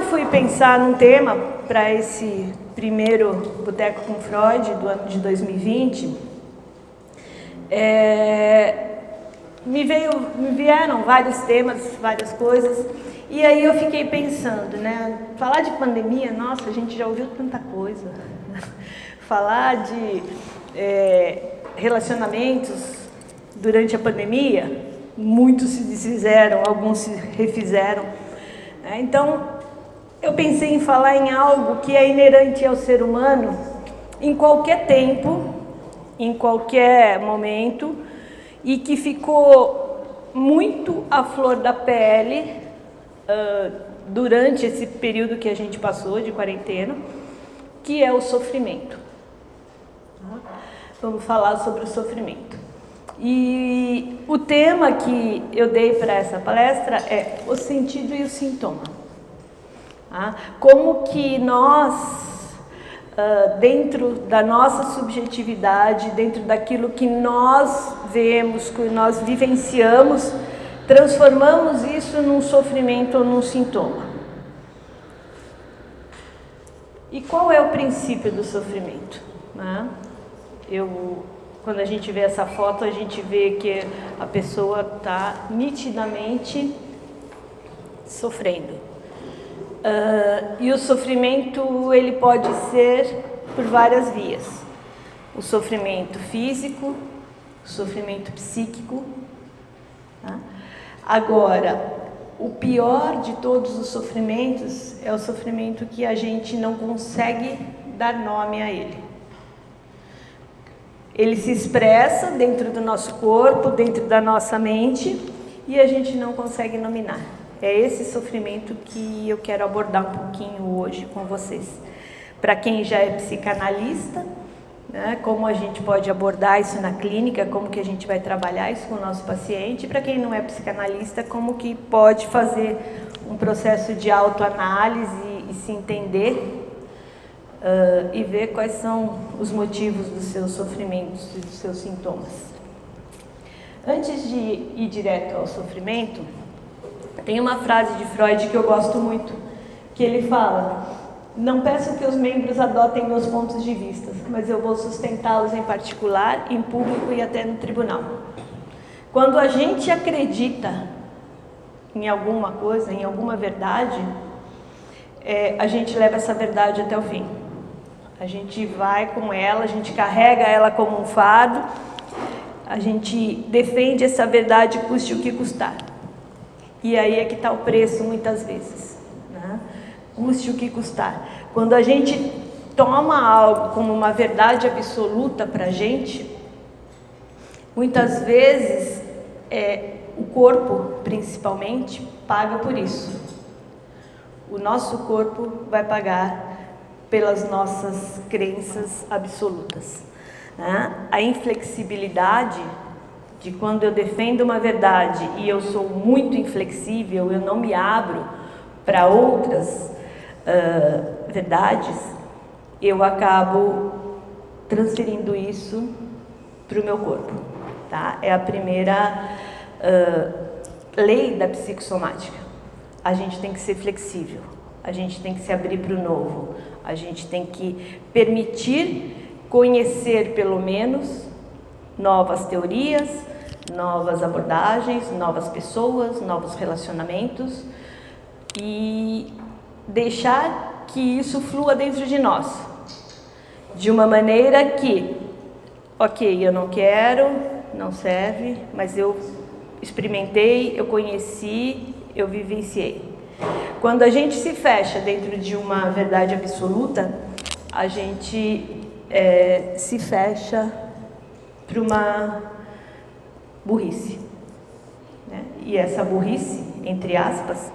fui pensar num tema para esse primeiro Boteco com Freud do ano de 2020, me vieram vários temas, várias coisas, e aí eu fiquei pensando, né? Falar de pandemia, nossa, a gente já ouviu tanta coisa. Falar de relacionamentos durante a pandemia, muitos se desfizeram, alguns se refizeram. Então, eu pensei em falar em algo que é inerente ao ser humano em qualquer tempo, em qualquer momento, e que ficou muito à flor da pele durante esse período que a gente passou de quarentena, que é o sofrimento. Vamos falar sobre o sofrimento. E o tema que eu dei para essa palestra é o sentido e o sintoma. Como que nós, dentro da nossa subjetividade, dentro daquilo que nós vemos, que nós vivenciamos, transformamos isso num sofrimento ou num sintoma. E qual é o princípio do sofrimento? Quando a gente vê essa foto, a gente vê que a pessoa está nitidamente sofrendo. E o sofrimento, ele pode ser por várias vias. O sofrimento físico, o sofrimento psíquico. Agora, o pior de todos os sofrimentos é o sofrimento que a gente não consegue dar nome a ele. Ele se expressa dentro do nosso corpo, dentro da nossa mente, e a gente não consegue nominar. É esse sofrimento que eu quero abordar um pouquinho hoje com vocês. Para quem já é psicanalista, né, como a gente pode abordar isso na clínica, como que a gente vai trabalhar isso com o nosso paciente. Para quem não é psicanalista, como que pode fazer um processo de autoanálise e se entender e ver quais são os motivos dos seus sofrimentos e dos seus sintomas. Antes de ir direto ao sofrimento, tem uma frase de Freud que eu gosto muito, que ele fala: não peço que os membros adotem meus pontos de vista, mas eu vou sustentá-los em particular, em público e até no tribunal. Quando a gente acredita em alguma coisa, em alguma verdade, a gente leva essa verdade até o fim. A gente vai com ela, a gente carrega ela como um fardo, a gente defende essa verdade custe o que custar. E aí é que está o preço muitas vezes, né? Custe o que custar. Quando a gente toma algo como uma verdade absoluta para a gente, muitas vezes o corpo, principalmente, paga por isso. O nosso corpo vai pagar pelas nossas crenças absolutas, né? A inflexibilidade de quando eu defendo uma verdade e eu sou muito inflexível, eu não me abro para outras verdades, eu acabo transferindo isso para o meu corpo, tá? É a primeira lei da psicossomática. A gente tem que ser flexível, a gente tem que se abrir para o novo, a gente tem que permitir conhecer pelo menos novas teorias, novas abordagens, novas pessoas, novos relacionamentos e deixar que isso flua dentro de nós, de uma maneira que, ok, eu não quero, não serve, mas eu experimentei, eu conheci, eu vivenciei. Quando a gente se fecha dentro de uma verdade absoluta, a gente se fecha para uma burrice, né? E essa burrice, entre aspas,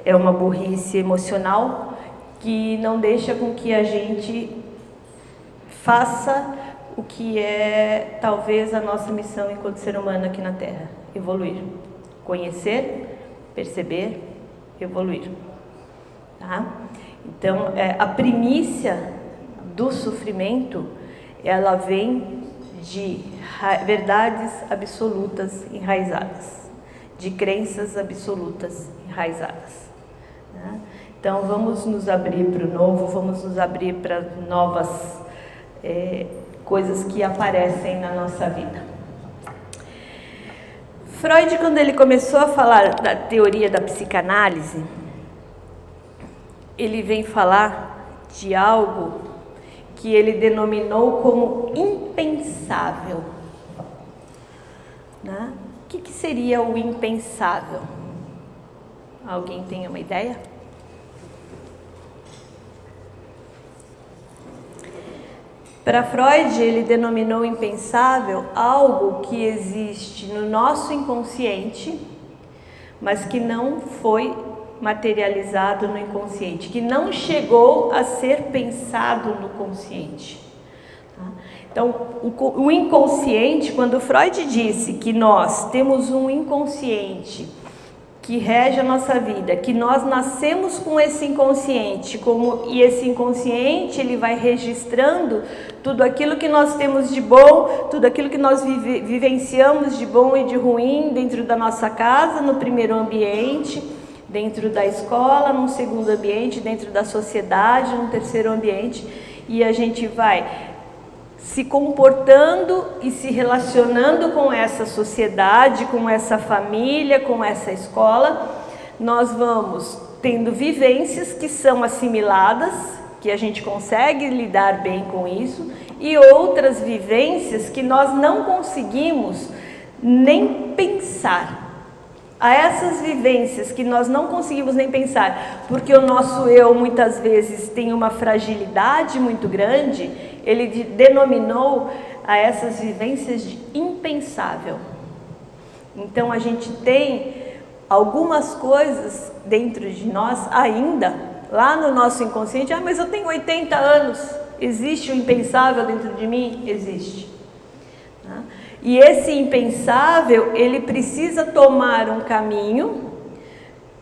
é uma burrice emocional que não deixa com que a gente faça o que é talvez a nossa missão enquanto ser humano aqui na Terra: evoluir, conhecer, perceber, evoluir, tá? Então, a primícia do sofrimento, ela vem de verdades absolutas enraizadas, de crenças absolutas enraizadas, né? Então, vamos nos abrir para o novo, vamos nos abrir para novas coisas que aparecem na nossa vida. Freud, quando ele começou a falar da teoria da psicanálise, ele vem falar de algo que ele denominou como impensável. Né? O que seria o impensável? Alguém tem uma ideia? Para Freud, ele denominou impensável algo que existe no nosso inconsciente, mas que não foi materializado no inconsciente, que não chegou a ser pensado no consciente. Então, o inconsciente, quando Freud disse que nós temos um inconsciente que rege a nossa vida, que nós nascemos com esse inconsciente, e esse inconsciente ele vai registrando tudo aquilo que nós temos de bom, tudo aquilo que nós vivenciamos de bom e de ruim dentro da nossa casa, no primeiro ambiente, dentro da escola, num segundo ambiente, dentro da sociedade, num terceiro ambiente, e a gente vai se comportando e se relacionando com essa sociedade, com essa família, com essa escola. Nós vamos tendo vivências que são assimiladas, que a gente consegue lidar bem com isso, e outras vivências que nós não conseguimos nem pensar. A essas vivências que nós não conseguimos nem pensar, porque o nosso eu muitas vezes tem uma fragilidade muito grande, ele denominou a essas vivências de impensável. Então a gente tem algumas coisas dentro de nós ainda, lá no nosso inconsciente, mas eu tenho 80 anos, existe o impensável dentro de mim? Existe. E esse impensável, ele precisa tomar um caminho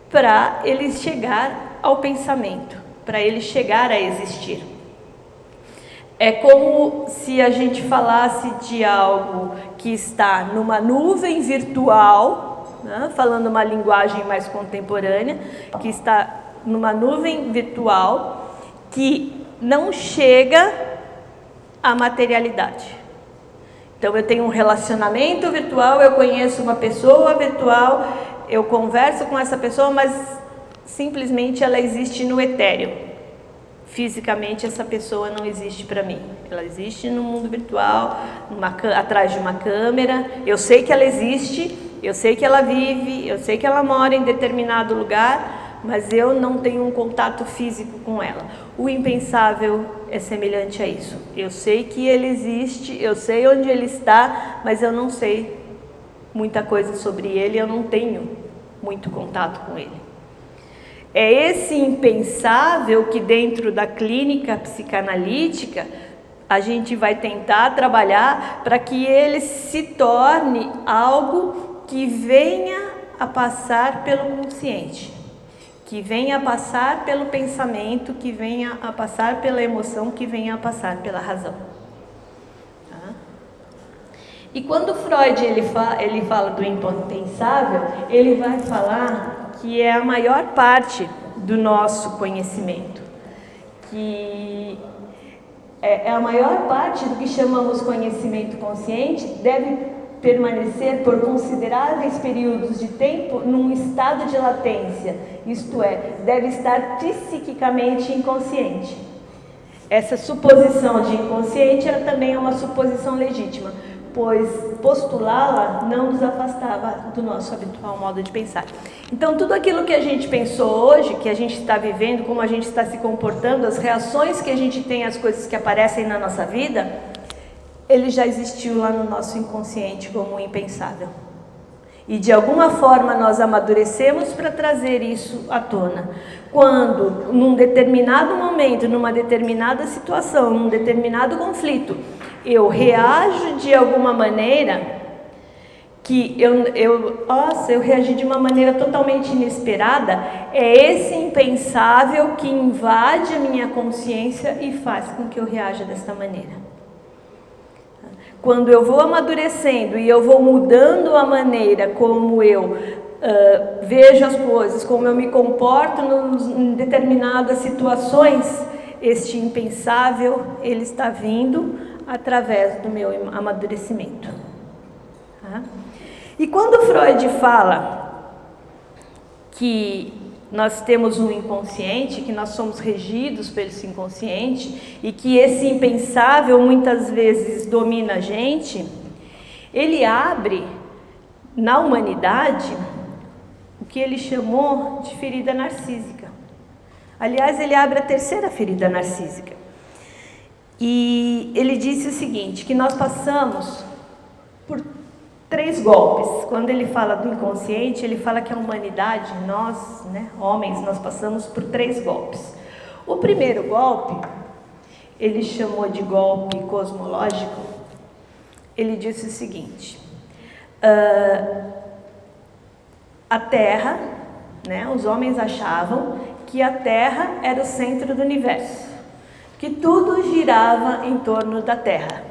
para ele chegar ao pensamento, para ele chegar a existir. É como se a gente falasse de algo que está numa nuvem virtual, né? Falando uma linguagem mais contemporânea, que está numa nuvem virtual que não chega à materialidade. Então eu tenho um relacionamento virtual, eu conheço uma pessoa virtual, eu converso com essa pessoa, mas simplesmente ela existe no etéreo. Fisicamente essa pessoa não existe para mim. Ela existe no mundo virtual, atrás de uma câmera. Eu sei que ela existe, eu sei que ela vive, eu sei que ela mora em determinado lugar, mas eu não tenho um contato físico com ela. O impensável é semelhante a isso. Eu sei que ele existe, eu sei onde ele está, mas eu não sei muita coisa sobre ele, eu não tenho muito contato com ele. É esse impensável que dentro da clínica psicanalítica a gente vai tentar trabalhar para que ele se torne algo que venha a passar pelo consciente, que venha a passar pelo pensamento, que venha a passar pela emoção, que venha a passar pela razão. Tá? E quando Freud ele fala do impensável, ele vai falar que é a maior parte do nosso conhecimento, que é a maior parte do que chamamos conhecimento consciente deve permanecer por consideráveis períodos de tempo num estado de latência, isto é, deve estar psiquicamente inconsciente. Essa suposição de inconsciente ela também é uma suposição legítima, pois postulá-la não nos afastava do nosso habitual modo de pensar. Então, tudo aquilo que a gente pensou hoje, que a gente está vivendo, como a gente está se comportando, as reações que a gente tem às coisas que aparecem na nossa vida, ele já existiu lá no nosso inconsciente como um impensável. E de alguma forma nós amadurecemos para trazer isso à tona. Quando, num determinado momento, numa determinada situação, num determinado conflito, eu reajo de alguma maneira que eu reagi de uma maneira totalmente inesperada, é esse impensável que invade a minha consciência e faz com que eu reaja desta maneira. Quando eu vou amadurecendo e eu vou mudando a maneira como eu vejo as coisas, como eu me comporto em determinadas situações, este impensável, ele está vindo através do meu amadurecimento. Tá? E quando Freud fala que nós temos um inconsciente, que nós somos regidos pelo inconsciente e que esse impensável muitas vezes domina a gente, ele abre na humanidade o que ele chamou de ferida narcísica. Aliás, ele abre a terceira ferida narcísica. E ele disse o seguinte, que nós passamos por 3 golpes. Quando ele fala do inconsciente, ele fala que a humanidade, nós, homens, nós passamos por 3 golpes. O primeiro golpe, ele chamou de golpe cosmológico. Ele disse o seguinte, a Terra, os homens achavam que a Terra era o centro do universo, que tudo girava em torno da Terra.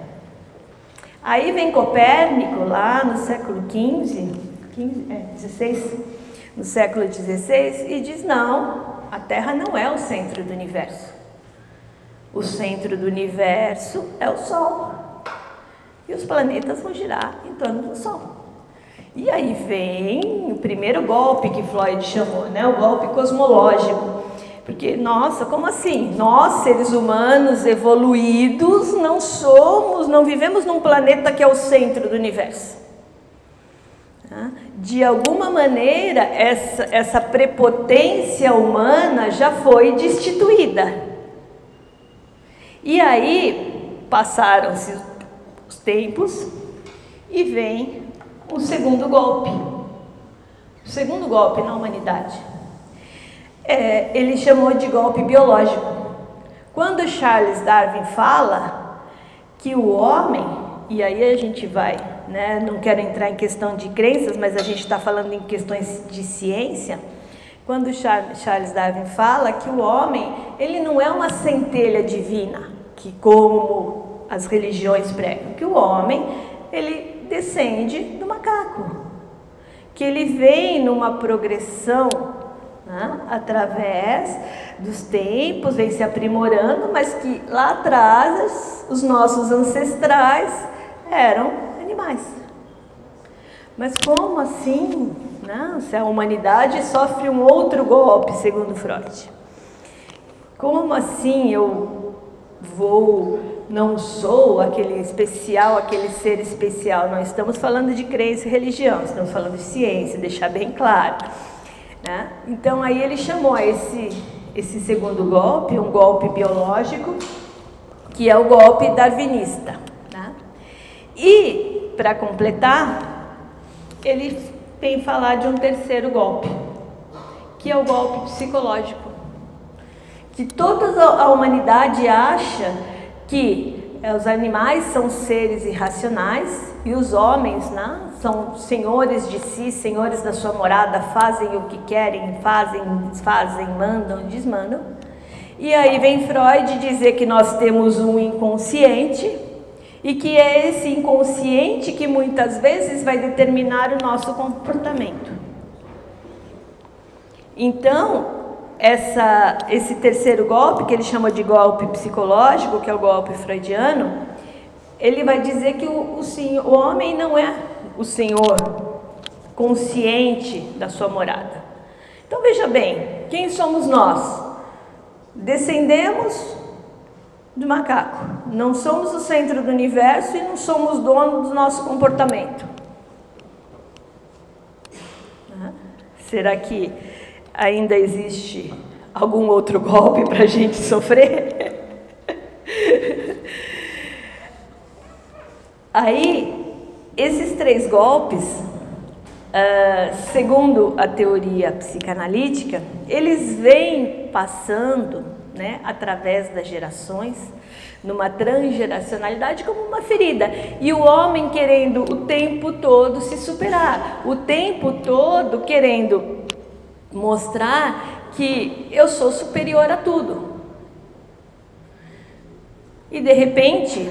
Aí vem Copérnico, lá no século XVI, no século XVI, e diz, não, a Terra não é o centro do universo. O centro do universo é o Sol. E os planetas vão girar em torno do Sol. E aí vem o primeiro golpe que Freud chamou, o golpe cosmológico. Porque, nossa, como assim? Nós, seres humanos evoluídos, não vivemos num planeta que é o centro do universo. De alguma maneira, essa prepotência humana já foi destituída. E aí, passaram-se os tempos e vem o segundo golpe. O segundo golpe na humanidade. Ele chamou de golpe biológico. Quando Charles Darwin fala que o homem, e aí a gente vai, não quero entrar em questão de crenças, mas a gente está falando em questões de ciência. Quando Charles Darwin fala que o homem, ele não é uma centelha divina, que como as religiões pregam, que o homem, ele descende do macaco, que ele vem numa progressão, através dos tempos, vem se aprimorando, mas que lá atrás os nossos ancestrais eram animais. Mas como assim? Se a humanidade sofre um outro golpe, segundo Freud. Como assim eu não sou aquele especial, aquele ser especial? Não estamos falando de crença e religião, estamos falando de ciência, deixar bem claro. Então aí ele chamou esse segundo golpe, um golpe biológico, que é o golpe darwinista. E, para completar, ele tem falar de um terceiro golpe, que é o golpe psicológico. Que toda a humanidade acha que os animais são seres irracionais e os homens, são senhores de si, senhores da sua morada, fazem o que querem, fazem, desfazem, mandam, desmandam. E aí vem Freud dizer que nós temos um inconsciente e que é esse inconsciente que muitas vezes vai determinar o nosso comportamento. Então, esse terceiro golpe, que ele chama de golpe psicológico, que é o golpe freudiano, ele vai dizer que o homem não é o senhor consciente da sua morada. Então veja bem, quem somos nós? Descendemos do macaco. Não somos o centro do universo e não somos donos do nosso comportamento. Será que ainda existe algum outro golpe para a gente sofrer? Aí, esses 3 golpes, segundo a teoria psicanalítica, eles vêm passando, através das gerações, numa transgeracionalidade como uma ferida. E o homem querendo o tempo todo se superar, o tempo todo querendo mostrar que eu sou superior a tudo. E de repente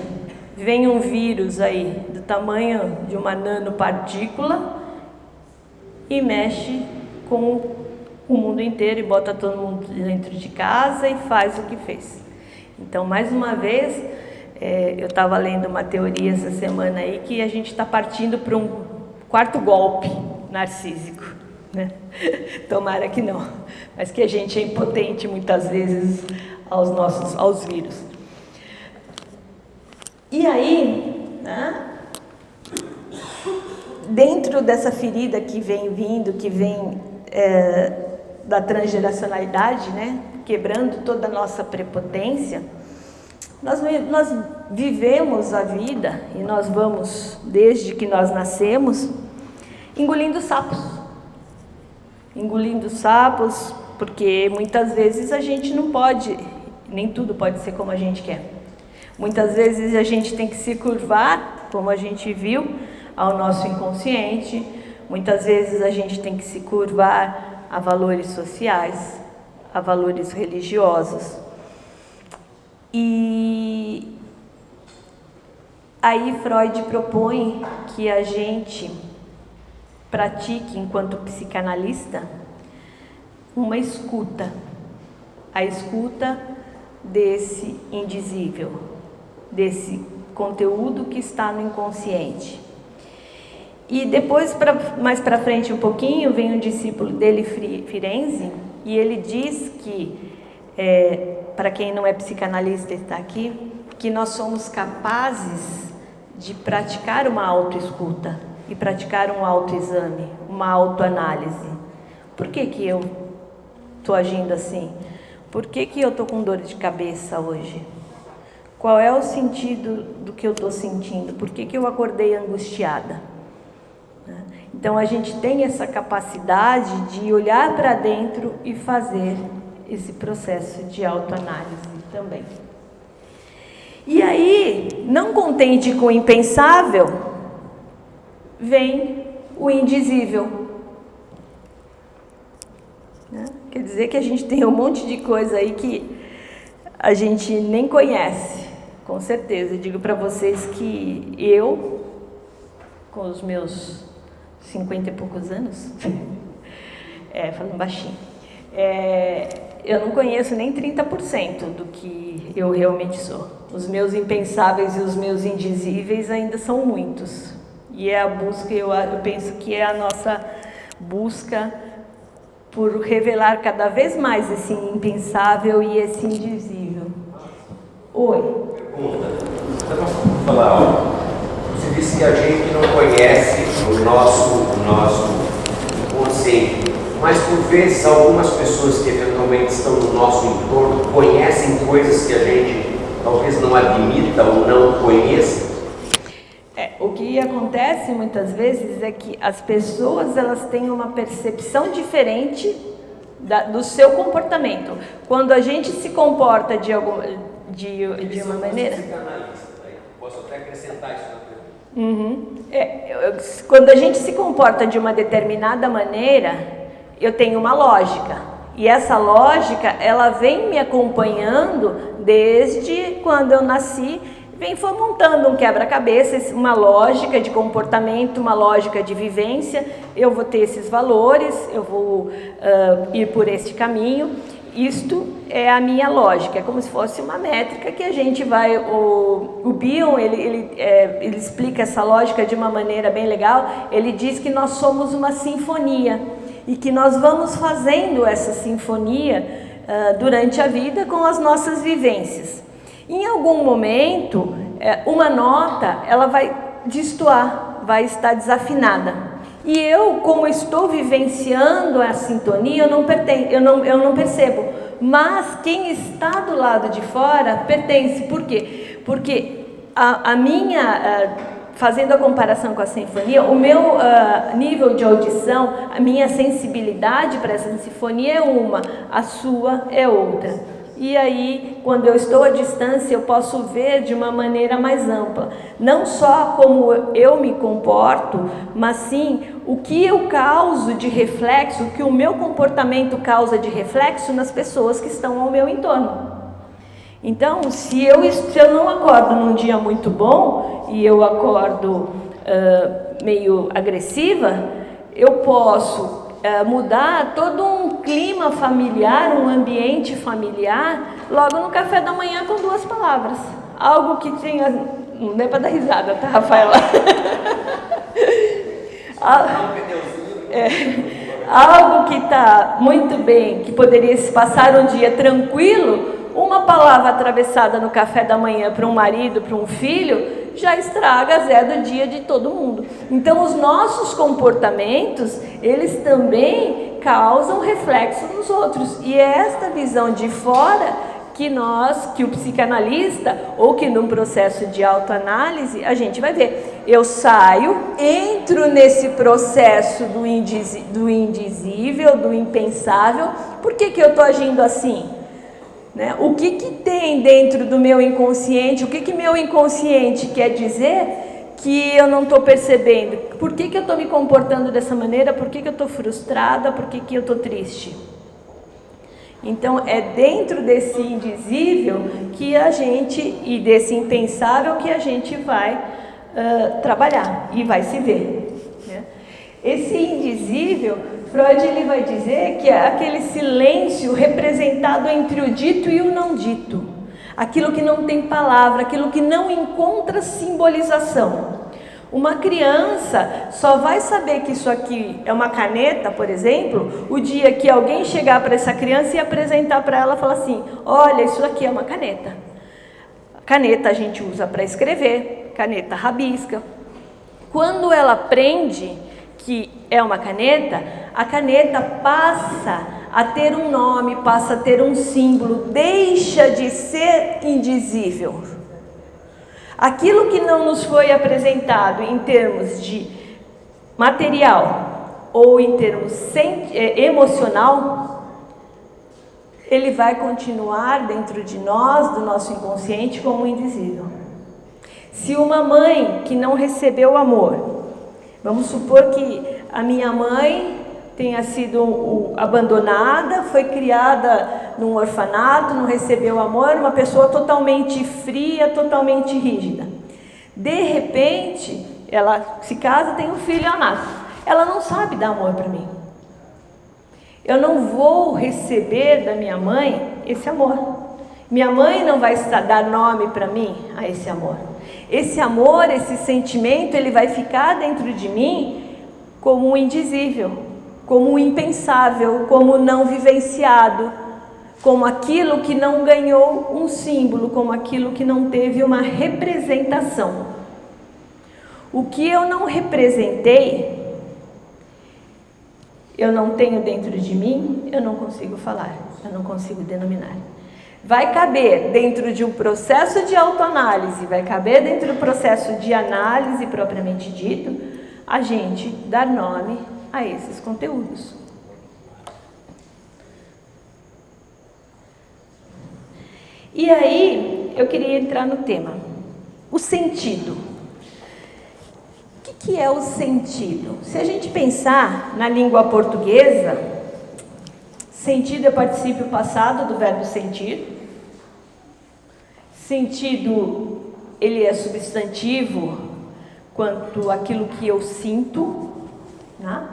vem um vírus aí do tamanho de uma nanopartícula e mexe com o mundo inteiro e bota todo mundo dentro de casa e faz o que fez. Então, mais uma vez, eu estava lendo uma teoria essa semana aí que a gente está partindo para um quarto golpe narcísico, né? Tomara que não, mas que a gente é impotente muitas vezes aos vírus. E aí, né, dentro dessa ferida que vem vindo, que vem da transgeracionalidade, né, quebrando toda a nossa prepotência, nós vivemos a vida e nós vamos, desde que nós nascemos, engolindo sapos. Engolindo sapos, porque muitas vezes a gente não pode, nem tudo pode ser como a gente quer. Muitas vezes a gente tem que se curvar, como a gente viu, ao nosso inconsciente. Muitas vezes a gente tem que se curvar a valores sociais, a valores religiosos. E aí Freud propõe que a gente pratique, enquanto psicanalista, uma escuta. A escuta desse indizível, desse conteúdo que está no inconsciente. E depois, mais para frente um pouquinho, vem um discípulo dele, Firenze, e ele diz que, para quem não é psicanalista e está aqui, que nós somos capazes de praticar uma autoescuta e praticar um autoexame, uma autoanálise. Por que que eu estou agindo assim? Por que que eu estou com dor de cabeça hoje? Qual é o sentido do que eu estou sentindo? Por que que eu acordei angustiada? Então a gente tem essa capacidade de olhar para dentro e fazer esse processo de autoanálise também. E aí, não contente com o impensável, vem o indizível. Quer dizer que a gente tem um monte de coisa aí que a gente nem conhece, com certeza. Eu digo para vocês que eu, com os meus 50 e poucos anos, falando baixinho, eu não conheço nem 30% do que eu realmente sou. Os meus impensáveis e os meus indizíveis ainda são muitos. E é a busca, eu penso que é a nossa busca por revelar cada vez mais esse impensável e esse indizível. Oi? Pergunta. Dá para falar, você disse que a gente não conhece o nosso inconsciente, mas por vezes algumas pessoas que eventualmente estão no nosso entorno conhecem coisas que a gente talvez não admita ou não conheça. O que acontece muitas vezes é que as pessoas elas têm uma percepção diferente do seu comportamento. Quando a gente se comporta de uma maneira... Posso até acrescentar isso na pergunta. Quando a gente se comporta de uma determinada maneira, eu tenho uma lógica. E essa lógica, ela vem me acompanhando desde quando eu nasci, foi montando um quebra-cabeça, uma lógica de comportamento, uma lógica de vivência. Eu vou ter esses valores, eu vou ir por este caminho. Isto é a minha lógica, é como se fosse uma métrica que a gente vai... O Bion, ele explica essa lógica de uma maneira bem legal. Ele diz que nós somos uma sinfonia e que nós vamos fazendo essa sinfonia durante a vida com as nossas vivências. Em algum momento, uma nota, ela vai destoar, vai estar desafinada. E eu, como estou vivenciando a sintonia, eu não percebo. Mas quem está do lado de fora pertence. Por quê? Porque a minha, fazendo a comparação com a sinfonia, o meu nível de audição, a minha sensibilidade para essa sinfonia é uma, a sua é outra. E aí, quando eu estou à distância, eu posso ver de uma maneira mais ampla. Não só como eu me comporto, mas sim o que eu causo de reflexo, o que o meu comportamento causa de reflexo nas pessoas que estão ao meu entorno. Então, se eu não acordo num dia muito bom, e eu acordo meio agressiva, eu posso mudar todo um clima familiar, um ambiente familiar, logo no café da manhã com 2 palavras. Algo que tenha... Não é para dar risada, tá, Rafaela? Algo que está muito bem, que poderia se passar um dia tranquilo, uma palavra atravessada no café da manhã para um marido, para um filho, já estraga Zé do dia de todo mundo. Então, os nossos comportamentos, eles também causam reflexo nos outros. E é esta visão de fora que o psicanalista, ou que num processo de autoanálise, a gente vai ver. Eu saio, entro nesse processo do indizível, do impensável. Por que eu estou agindo assim? Né? O que tem dentro do meu inconsciente? O que meu inconsciente quer dizer que eu não estou percebendo? Por que eu estou me comportando dessa maneira? Por que eu estou frustrada? Por que eu estou triste? Então, é dentro desse indizível que a gente, e desse impensável, que a gente vai trabalhar e vai se ver. Né? Esse indizível, Freud ele vai dizer que é aquele silêncio representado entre o dito e o não dito. Aquilo que não tem palavra, aquilo que não encontra simbolização. Uma criança só vai saber que isso aqui é uma caneta, por exemplo, o dia que alguém chegar para essa criança e apresentar para ela e falar assim: olha, isso aqui é uma caneta. Caneta a gente usa para escrever, caneta rabisca. Quando ela aprende que é uma caneta, a caneta passa a ter um nome, passa a ter um símbolo, deixa de ser indizível. Aquilo que não nos foi apresentado em termos de material ou em termos emocional, ele vai continuar dentro de nós, do nosso inconsciente, como indizível. Se uma mãe que não recebeu amor, vamos supor que a minha mãe tenha sido abandonada, foi criada num orfanato, não recebeu amor, uma pessoa totalmente fria, totalmente rígida. De repente, ela se casa, tem um filho, ela nasce. Ela não sabe dar amor para mim. Eu não vou receber da minha mãe esse amor. Minha mãe não vai dar nome para mim a esse amor. Esse amor, esse sentimento, ele vai ficar dentro de mim como um indizível, como um impensável, como não vivenciado, como aquilo que não ganhou um símbolo, como aquilo que não teve uma representação. O que eu não representei, eu não tenho dentro de mim, eu não consigo falar, eu não consigo denominar. Vai caber dentro de um processo de autoanálise, vai caber dentro do processo de análise propriamente dito, a gente dar nome a esses conteúdos. E aí, eu queria entrar no tema, o sentido. O que é o sentido? Se a gente pensar na língua portuguesa, sentido é particípio passado do verbo sentir. Sentido, ele é substantivo quanto aquilo que eu sinto, né?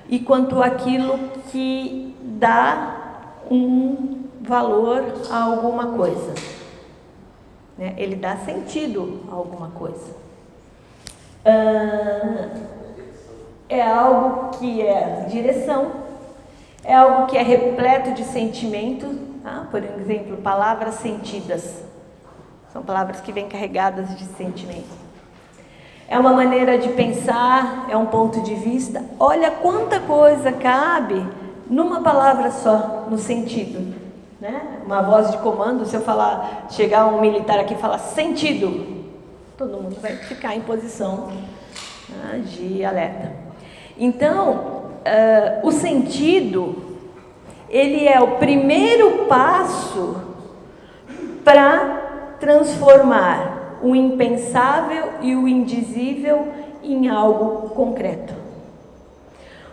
E quanto aquilo que dá um valor a alguma coisa, né? Ele dá sentido a alguma coisa. É algo que é direção, é algo que é repleto de sentimento, tá? Por exemplo, palavras sentidas, são palavras que vêm carregadas de sentimento. É uma maneira de pensar, é um ponto de vista. Olha quanta coisa cabe numa palavra só, no sentido, né? Uma voz de comando, se eu falar, chegar um militar aqui e falar sentido, todo mundo vai ficar em posição, né, de alerta. Então, o sentido, ele é o primeiro passo para transformar o impensável e o indizível em algo concreto.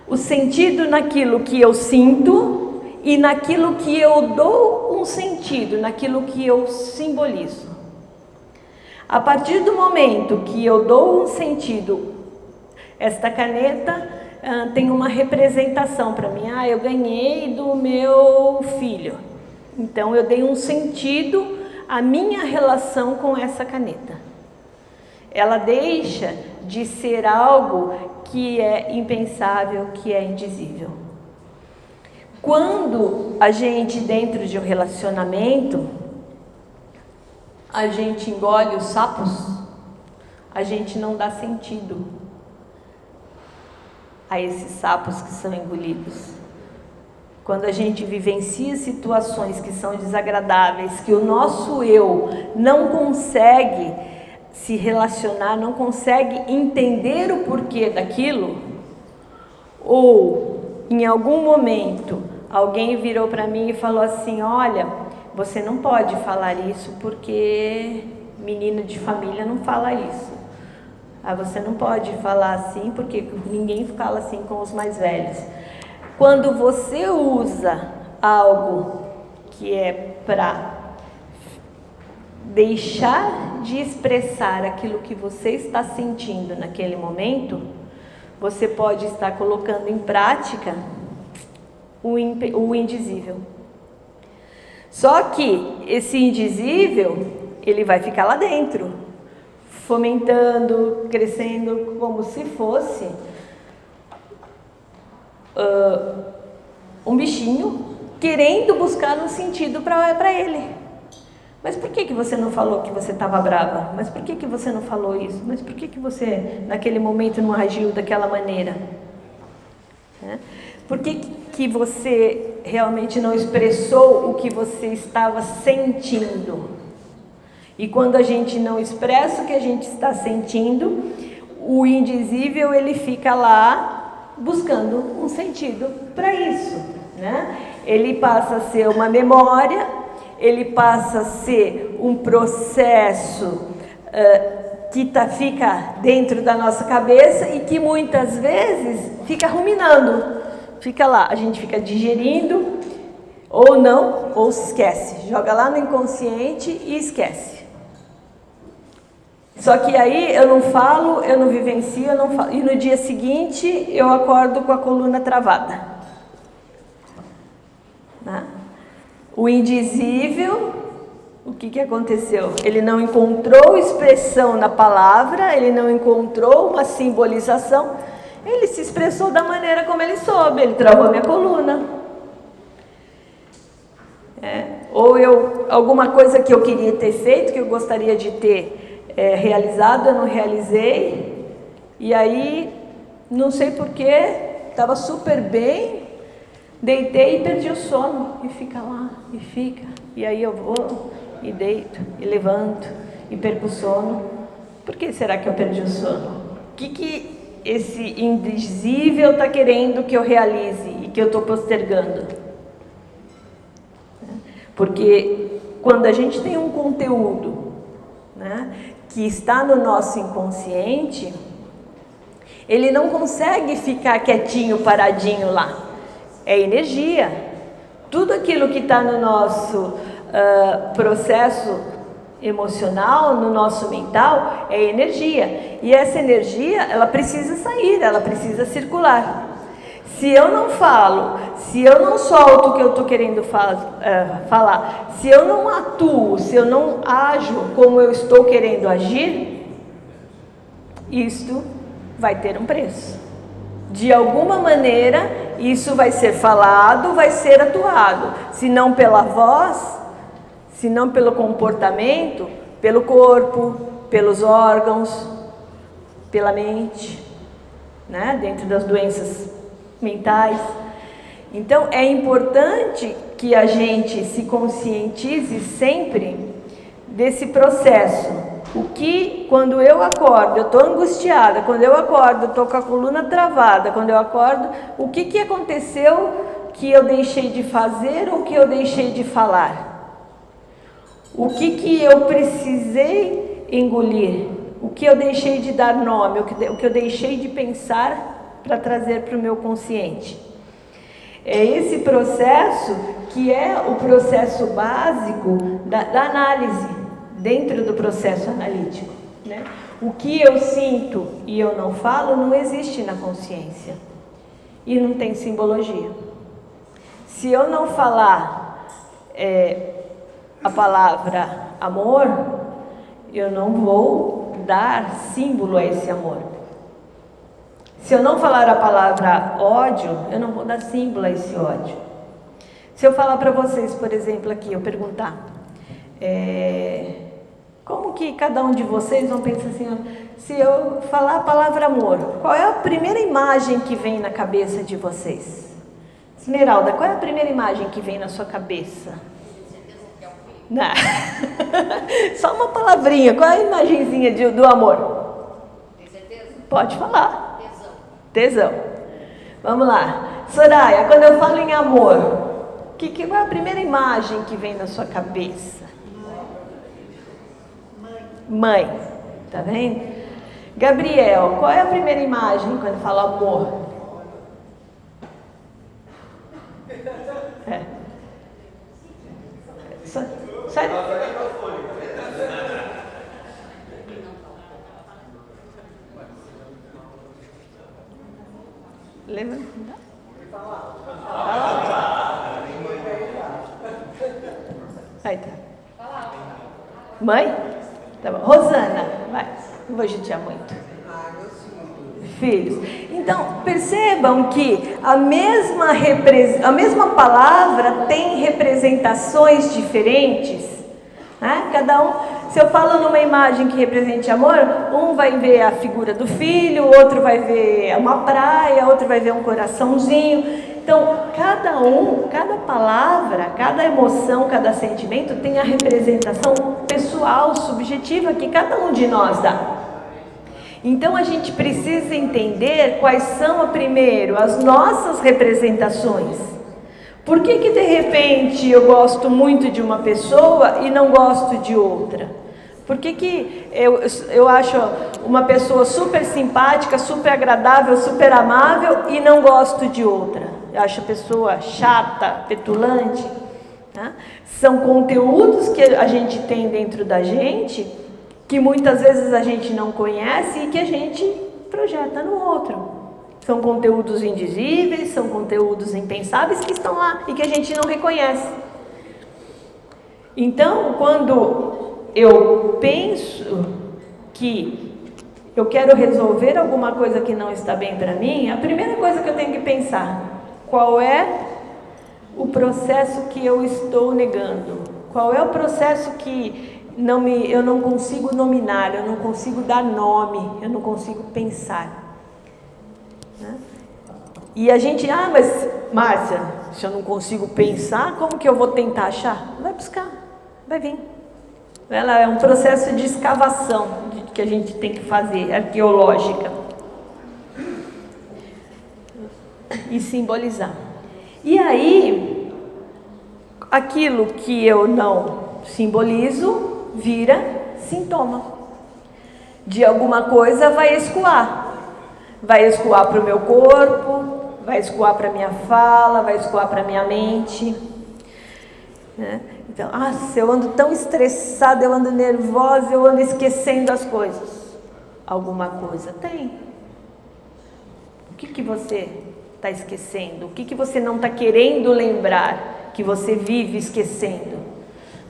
O sentido naquilo que eu sinto e naquilo que eu dou um sentido, naquilo que eu simbolizo. A partir do momento que eu dou um sentido, esta caneta tem uma representação para mim. Eu ganhei do meu filho. Então eu dei um sentido à minha relação com essa caneta. Ela deixa de ser algo que é impensável, que é indizível. Quando a gente, dentro de um relacionamento, a gente engole os sapos, a gente não dá sentido a esses sapos que são engolidos. Quando a gente vivencia situações que são desagradáveis, que o nosso eu não consegue se relacionar, não consegue entender o porquê daquilo, ou em algum momento alguém virou para mim e falou assim: olha, você não pode falar isso porque menino de família não fala isso. Você não pode falar assim porque ninguém fala assim com os mais velhos. Quando você usa algo que é para deixar de expressar aquilo que você está sentindo naquele momento, você pode estar colocando em prática o indizível. Só que esse indizível, ele vai ficar lá dentro, fomentando, crescendo, como se fosse um bichinho querendo buscar um sentido para ele. Mas por que você não falou que você estava brava? Mas por que você não falou isso? Mas por que você naquele momento não agiu daquela maneira? Por que você realmente não expressou o que você estava sentindo? E quando a gente não expressa o que a gente está sentindo, o indizível ele fica lá buscando um sentido para isso, né? Ele passa a ser uma memória, ele passa a ser um processo que fica dentro da nossa cabeça e que muitas vezes fica ruminando, fica lá, a gente fica digerindo, ou não, ou se esquece, joga lá no inconsciente e esquece. Só que aí eu não falo, eu não vivencio, eu não falo, e no dia seguinte eu acordo com a coluna travada. Né? O indizível, o que aconteceu? Ele não encontrou expressão na palavra, ele não encontrou uma simbolização, ele se expressou da maneira como ele soube, ele travou a minha coluna. Ou alguma coisa que eu queria ter feito, que eu gostaria de ter realizado, eu não realizei, e aí, não sei porquê, estava super bem, deitei e perdi o sono, e fica lá, e fica, e aí eu vou, e deito, e levanto, e perco o sono. Por que será que eu perdi o sono? O que esse indizível está querendo que eu realize, e que eu estou postergando? Porque quando a gente tem um conteúdo, né, que está no nosso inconsciente, ele não consegue ficar quietinho, paradinho lá. É energia. Tudo aquilo que está no nosso processo emocional, no nosso mental, é energia. E essa energia, ela precisa sair, ela precisa circular. Se eu não falo, se eu não solto o que eu estou querendo falar, se eu não atuo, se eu não ajo como eu estou querendo agir, isto vai ter um preço. De alguma maneira, isso vai ser falado, vai ser atuado. Se não pela voz, se não pelo comportamento, pelo corpo, pelos órgãos, pela mente, né? Dentro das doenças mentais. Então é importante que a gente se conscientize sempre desse processo. O que, quando eu acordo, eu estou angustiada, quando eu acordo, eu estou com a coluna travada, quando eu acordo, o que aconteceu que eu deixei de fazer ou que eu deixei de falar? O que eu precisei engolir? O que eu deixei de dar nome? O que eu deixei de pensar para trazer para o meu consciente? É esse processo que é o processo básico da análise, dentro do processo analítico, né? O que eu sinto e eu não falo não existe na consciência. e não tem simbologia. Se eu não falar a palavra amor, eu não vou dar símbolo a esse amor. Se eu não falar a palavra ódio, eu não vou dar símbolo a esse ódio. Se eu falar para vocês, por exemplo, aqui, eu perguntar, como que cada um de vocês vão pensar assim, ó, se eu falar a palavra amor, qual é a primeira imagem que vem na cabeça de vocês? Esmeralda, qual é a primeira imagem que vem na sua cabeça? Não. Só uma palavrinha, qual é a imagenzinha do amor? Tem certeza? Pode falar. Tesão. Tesão. Vamos lá. Soraya, quando eu falo em amor, qual é a primeira imagem que vem na sua cabeça? Mãe. Tá vendo? Gabriel, qual é a primeira imagem quando fala amor? Sai. Lembra? Aí tá. Mãe? Tá bom. Rosana, vai. Não vou judiar muito. Filhos. Então, percebam que a mesma palavra tem representações diferentes, né? Cada um, se eu falo numa imagem que represente amor, um vai ver a figura do filho, outro vai ver uma praia, outro vai ver um coraçãozinho. Então, cada palavra, cada emoção, cada sentimento tem a representação pessoal, subjetiva que cada um de nós dá. Então a gente precisa entender quais são, primeiro, as nossas representações. Por que de repente eu gosto muito de uma pessoa e não gosto de outra? Por que eu acho uma pessoa super simpática, super agradável, super amável e não gosto de outra? Eu acho a pessoa chata, petulante. Tá? São conteúdos que a gente tem dentro da gente que muitas vezes a gente não conhece e que a gente projeta no outro. São conteúdos indizíveis, são conteúdos impensáveis que estão lá e que a gente não reconhece. Então, quando eu penso que eu quero resolver alguma coisa que não está bem para mim, a primeira coisa que eu tenho que pensar, qual é o processo que eu estou negando? Qual é o processo que eu não consigo nominar, eu não consigo dar nome, eu não consigo pensar, né? E a gente, mas Márcia, se eu não consigo pensar, como que eu vou tentar achar? Vai buscar, vai vir. Ela é um processo de escavação que a gente tem que fazer, arqueológica. E simbolizar. E aí, aquilo que eu não simbolizo, vira sintoma. De alguma coisa vai escoar. Vai escoar para o meu corpo, vai escoar para a minha fala, vai escoar para a minha mente. Né? Então, eu ando tão estressada, eu ando nervosa, eu ando esquecendo as coisas. Alguma coisa tem. O que você está esquecendo? O que você não está querendo lembrar, que você vive esquecendo?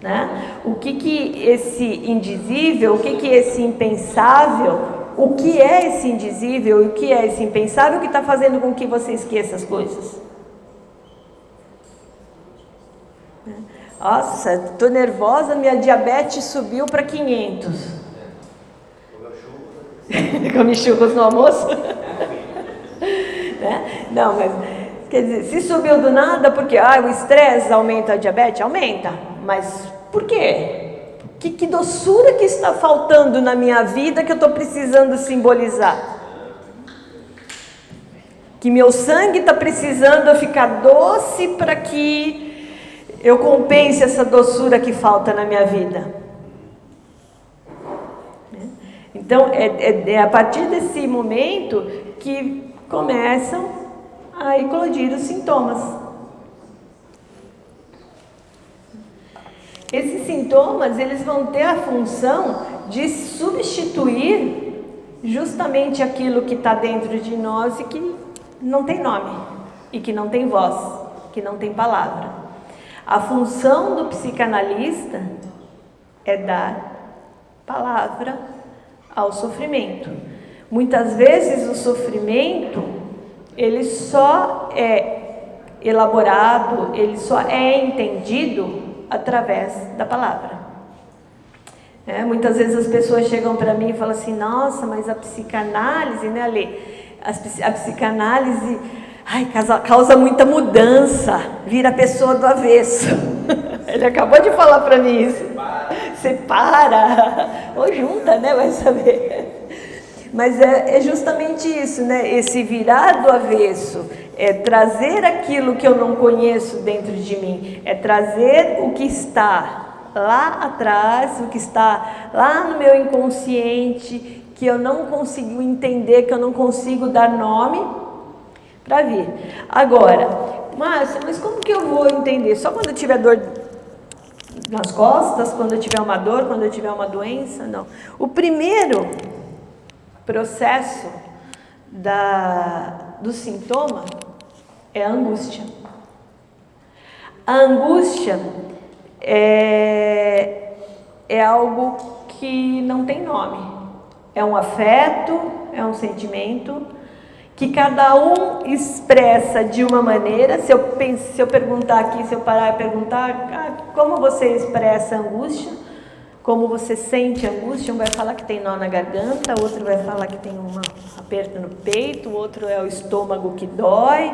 Né? O que esse indizível, o que esse impensável, o que é esse indizível e o que é esse impensável que está fazendo com que você esqueça as coisas? Nossa, estou nervosa, minha diabetes subiu para 500. Come churros no almoço? Né? Não, mas quer dizer, se subiu do nada, porque o estresse aumenta a diabetes? Aumenta. Mas por quê? Que doçura que está faltando na minha vida que eu estou precisando simbolizar? Que meu sangue está precisando ficar doce para que eu compense essa doçura que falta na minha vida. Então, é a partir desse momento que começam a eclodir os sintomas. Esses sintomas, eles vão ter a função de substituir justamente aquilo que está dentro de nós e que não tem nome e que não tem voz, que não tem palavra. A função do psicanalista é dar palavra ao sofrimento. Muitas vezes o sofrimento, ele só é elaborado, ele só é entendido através da palavra. Muitas vezes as pessoas chegam para mim e falam assim, nossa, mas a psicanálise, né, Alê? A psicanálise causa muita mudança, vira a pessoa do avesso. Ele acabou de falar para mim isso. Separa, ou junta, né, vai saber. Mas é justamente isso, né? Esse virar do avesso, é trazer aquilo que eu não conheço dentro de mim, é trazer o que está lá atrás, o que está lá no meu inconsciente, que eu não consigo entender, que eu não consigo dar nome, para vir. Agora, Márcia, mas como que eu vou entender? Só quando eu tiver dor nas costas, quando eu tiver uma dor, quando eu tiver uma doença? Não. O primeiro processo do sintoma é a angústia. A angústia é algo que não tem nome. É um afeto, é um sentimento que cada um expressa de uma maneira. Se eu perguntar aqui, se eu parar e perguntar, como você expressa a angústia? Como você sente a angústia? Um vai falar que tem nó na garganta, outro vai falar que tem um aperto no peito, o outro é o estômago que dói,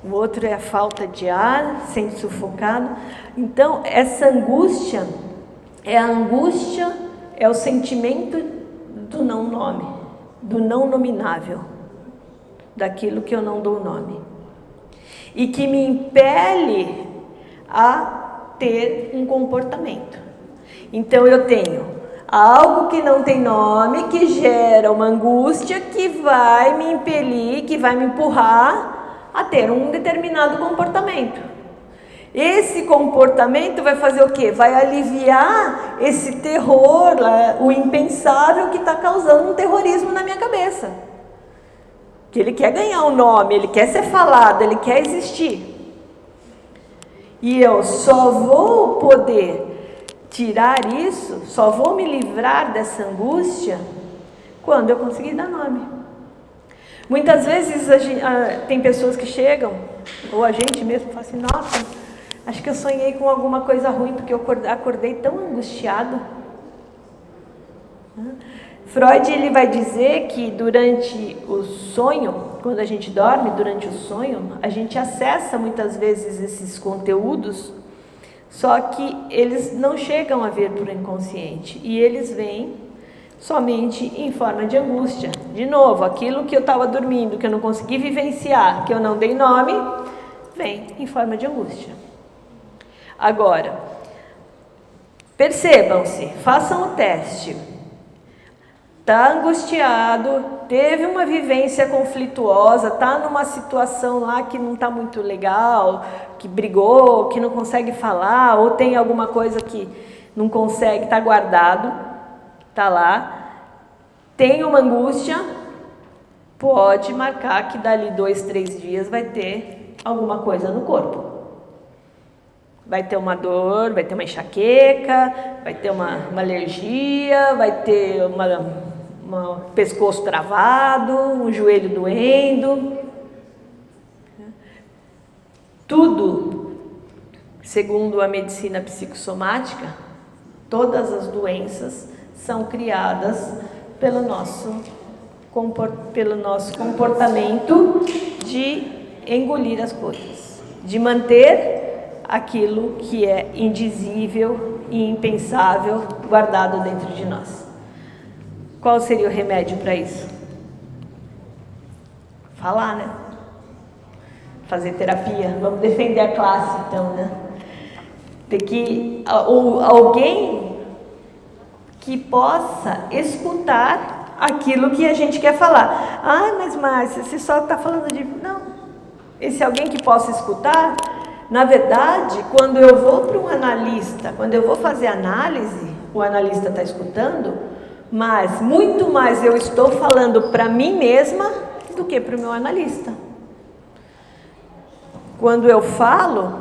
o outro é a falta de ar, sente sufocado. Então, essa angústia, é o sentimento do não nome, do não nominável, daquilo que eu não dou nome, e que me impele a ter um comportamento. Então eu tenho algo que não tem nome, que gera uma angústia, que vai me impelir, que vai me empurrar a ter um determinado comportamento. Esse comportamento vai fazer o quê? Vai aliviar esse terror, o impensável que está causando um terrorismo na minha cabeça. Que ele quer ganhar um nome, ele quer ser falado, ele quer existir. E eu só vou poder tirar isso, só vou me livrar dessa angústia quando eu conseguir dar nome. Muitas vezes tem pessoas que chegam, ou a gente mesmo fala assim, nossa, acho que eu sonhei com alguma coisa ruim, porque eu acordei tão angustiado. Freud, ele vai dizer que durante o sonho, quando a gente dorme, durante o sonho, a gente acessa muitas vezes esses conteúdos, só que eles não chegam a vir por inconsciente, e eles vêm somente em forma de angústia. De novo, aquilo que eu estava dormindo, que eu não consegui vivenciar, que eu não dei nome, vem em forma de angústia. Agora, percebam-se, façam o teste. Está angustiado, teve uma vivência conflituosa, está numa situação lá que não está muito legal, que brigou, que não consegue falar, ou tem alguma coisa que não consegue, está guardado, está lá, tem uma angústia, pode marcar que dali 2, 3 dias vai ter alguma coisa no corpo. Vai ter uma dor, vai ter uma enxaqueca, vai ter uma alergia, vai ter um pescoço travado, um joelho doendo. Tudo, segundo a medicina psicossomática, todas as doenças são criadas pelo nosso comportamento de engolir as coisas, de manter aquilo que é indizível e impensável guardado dentro de nós. Qual seria o remédio para isso? Falar, né? Fazer terapia. Vamos defender a classe, então, né? Tem que alguém que possa escutar aquilo que a gente quer falar. Ah, mas Márcia, você só está falando de... Não. Esse alguém que possa escutar, na verdade, quando eu vou para um analista, quando eu vou fazer análise, o analista está escutando, mas muito mais eu estou falando para mim mesma do que para o meu analista. quando eu falo,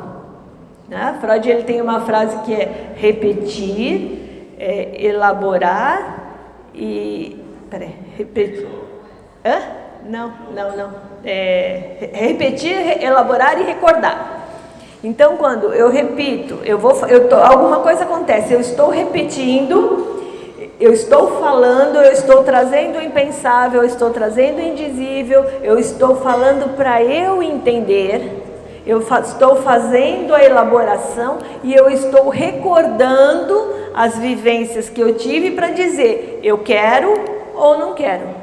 né? Freud ele tem uma frase que é repetir, elaborar e... Peraí, repetir... Hã? Não. Repetir, elaborar e recordar. Então, quando eu repito, alguma coisa acontece, eu estou repetindo, eu estou falando, eu estou trazendo o impensável, eu estou trazendo o indizível, eu estou falando para eu entender, eu estou fazendo a elaboração e eu estou recordando as vivências que eu tive para dizer, eu quero ou não quero.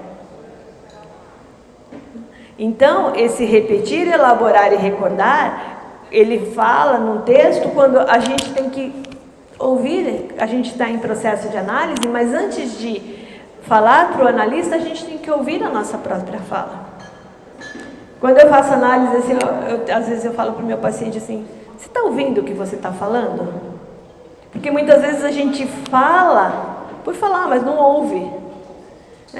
Então, esse repetir, elaborar e recordar, ele fala num texto quando a gente tem que ouvir, a gente está em processo de análise, mas antes de falar para o analista, a gente tem que ouvir a nossa própria fala. Quando eu faço análise, assim, às vezes eu falo para o meu paciente assim, você está ouvindo o que você está falando? Porque muitas vezes a gente fala por falar, mas não ouve.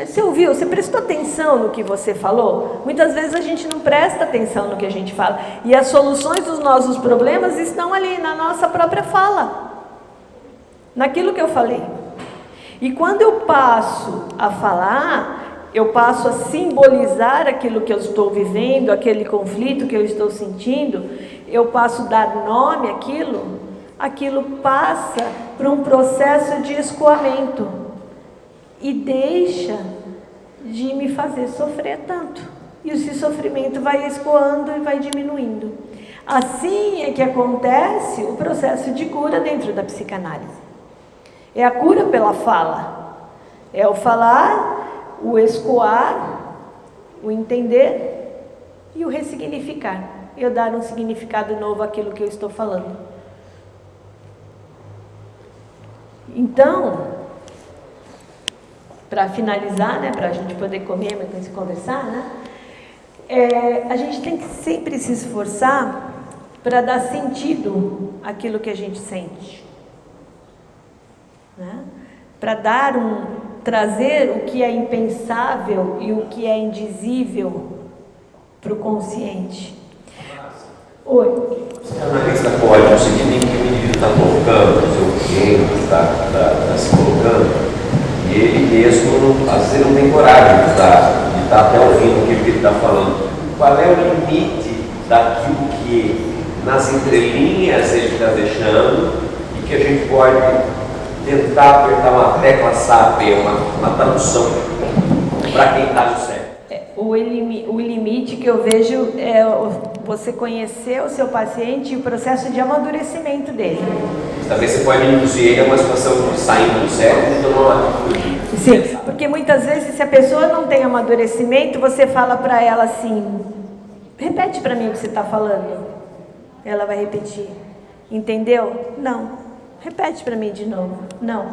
Você ouviu? Você prestou atenção no que você falou? Muitas vezes a gente não presta atenção no que a gente fala. E as soluções dos nossos problemas estão ali na nossa própria fala. Naquilo que eu falei. E quando eu passo a falar, eu passo a simbolizar aquilo que eu estou vivendo, aquele conflito que eu estou sentindo, eu passo a dar nome àquilo, aquilo passa por um processo de escoamento. E deixa de me fazer sofrer tanto. E esse sofrimento vai escoando e vai diminuindo. Assim é que acontece o processo de cura dentro da psicanálise. É a cura pela fala. É o falar, o escoar, o entender e o ressignificar. Eu dar um significado novo àquilo que eu estou falando. Então, para finalizar, né, para a gente poder comer, mas conversar, né, a gente tem que sempre se esforçar para dar sentido àquilo que a gente sente, né? Para trazer o que é impensável e o que é indizível para o consciente. Oi. O analista pode, no sentido em que o indivíduo está colocando, o seu cliente está se colocando, e ele mesmo, às vezes, não tem coragem de estar até ouvindo o que ele está falando. Qual é o limite daquilo que, nas entrelinhas, ele está deixando e que a gente pode tentar apertar uma tecla SAP, uma tradução para quem está no certo? O limite que eu vejo é você conhecer o seu paciente e o processo de amadurecimento dele. Talvez você pode induzir ele a uma situação de saindo do certo e de uma atitude. Sim, porque muitas vezes se a pessoa não tem amadurecimento, você fala para ela assim, repete para mim o que você está falando. Ela vai repetir. Entendeu? Não. Repete para mim de novo. Não.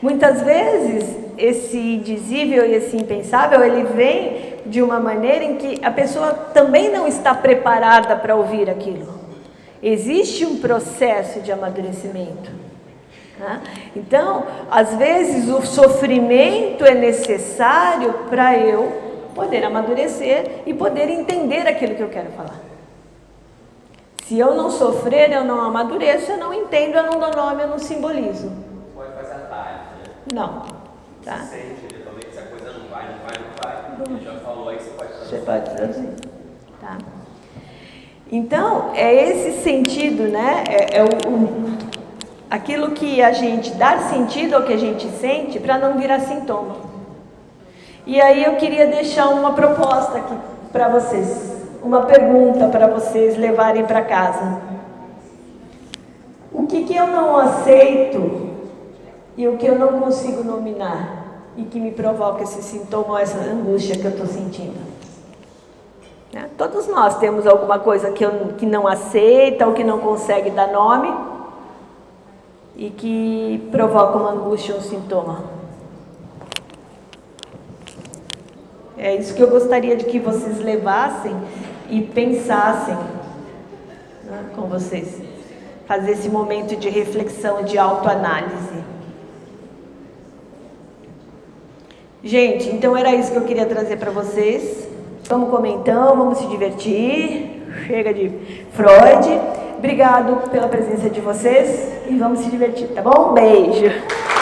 Muitas vezes, esse indizível e esse impensável, ele vem de uma maneira em que a pessoa também não está preparada para ouvir aquilo. Existe um processo de amadurecimento. Né? Então, às vezes, o sofrimento é necessário para eu poder amadurecer e poder entender aquilo que eu quero falar. Se eu não sofrer, eu não amadureço, eu não entendo, eu não dou nome, eu não simbolizo. Pode fazer atalho, né? Não. Tá? Você sente também que se a coisa não vai. Ele já falou aí que você pode fazer. Você pode fazer. Tá? Então, é esse sentido, né? Aquilo que a gente dá sentido ao que a gente sente para não virar sintoma. E aí eu queria deixar uma proposta aqui para vocês. Uma pergunta para vocês levarem para casa. O que eu não aceito e o que eu não consigo nominar e que me provoca esse sintoma ou essa angústia que eu estou sentindo? Né? Todos nós temos alguma coisa que não aceita ou que não consegue dar nome e que provoca uma angústia ou um sintoma. É isso que eu gostaria de que vocês levassem e pensassem, né, com vocês. Fazer esse momento de reflexão, de autoanálise. Gente, então era isso que eu queria trazer para vocês. Vamos comer então, vamos se divertir. chega de Freud. Obrigado pela presença de vocês e vamos se divertir, tá bom? Beijo!